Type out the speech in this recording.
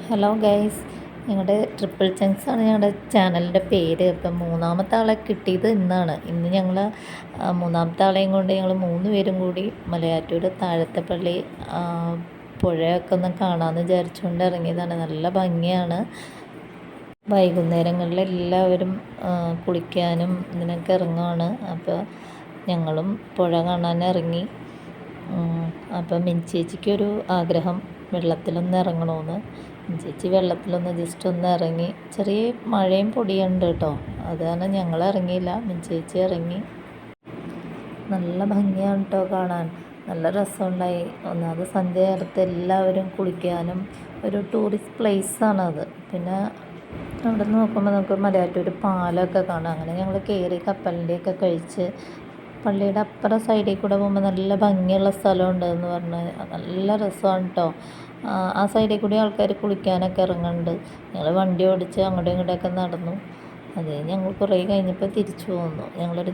Hello guys, ഞങ്ങളുടെ triple chunks ആണ് ഞങ്ങളുടെ ചാനലിൻ്റെ പേര്. ഇപ്പം മൂന്നാമത്തെ ആളെ കിട്ടിയത് ഇന്ന് ഞങ്ങൾ മൂന്നാമത്തെ ആളെയും കൊണ്ട് ഞങ്ങൾ 3 പേരും കൂടി മലയാറ്റൂർ താഴത്തപ്പള്ളി പുഴയൊക്കെ ഒന്ന് കാണാമെന്ന് വിചാരിച്ചുകൊണ്ട് ഇറങ്ങിയതാണ്. നല്ല ഭംഗിയാണ്. വൈകുന്നേരങ്ങളിൽ എല്ലാവരും കുളിക്കാനും ഇതിനൊക്കെ ഇറങ്ങുവാണ്. അപ്പോൾ ഞങ്ങളും പുഴ കാണാൻ ഇറങ്ങി. അപ്പം മിനിച്ചേച്ചിക്കൊരു ആഗ്രഹം വെള്ളത്തിലൊന്ന് ഇറങ്ങണമെന്ന്. ചേച്ചി വെള്ളത്തിലൊന്ന് ജസ്റ്റ് ഒന്ന് ഇറങ്ങി. ചെറിയ മഴയും പൊടിയുണ്ട് കേട്ടോ, അതാണ് ഞങ്ങൾ ഇറങ്ങിയില്ല, ചേച്ചി ഇറങ്ങി. നല്ല ഭംഗിയാണ് കേട്ടോ കാണാൻ, നല്ല രസമുണ്ടായി. ഒന്നാമത് സന്ധ്യ നേരത്ത് എല്ലാവരും കുളിക്കാനും ഒരു ടൂറിസ്റ്റ് പ്ലേസാണത്. പിന്നെ അവിടെ നിന്ന് നോക്കുമ്പോൾ നമുക്ക് മലയാറ്റൂർ പാലമൊക്കെ കാണാം. അങ്ങനെ ഞങ്ങൾ കയറി കപ്പലിൻ്റെയൊക്കെ കഴിച്ച് പള്ളിയുടെ അപ്പുറം സൈഡിൽ കൂടെ പോകുമ്പോൾ നല്ല ഭംഗിയുള്ള സ്ഥലമുണ്ട് എന്ന് പറഞ്ഞ് നല്ല രസമാണ് കേട്ടോ. ആ സൈഡിൽ കൂടി ആൾക്കാർ കുളിക്കാനൊക്കെ ഇറങ്ങുന്നുണ്ട്. ഞങ്ങൾ വണ്ടി ഓടിച്ച് അങ്ങോട്ടും ഇങ്ങോട്ടൊക്കെ നടന്നു. അത് ഞങ്ങൾ കുറേ കഴിഞ്ഞപ്പോൾ തിരിച്ചു പോന്നു. ഞങ്ങളൊരു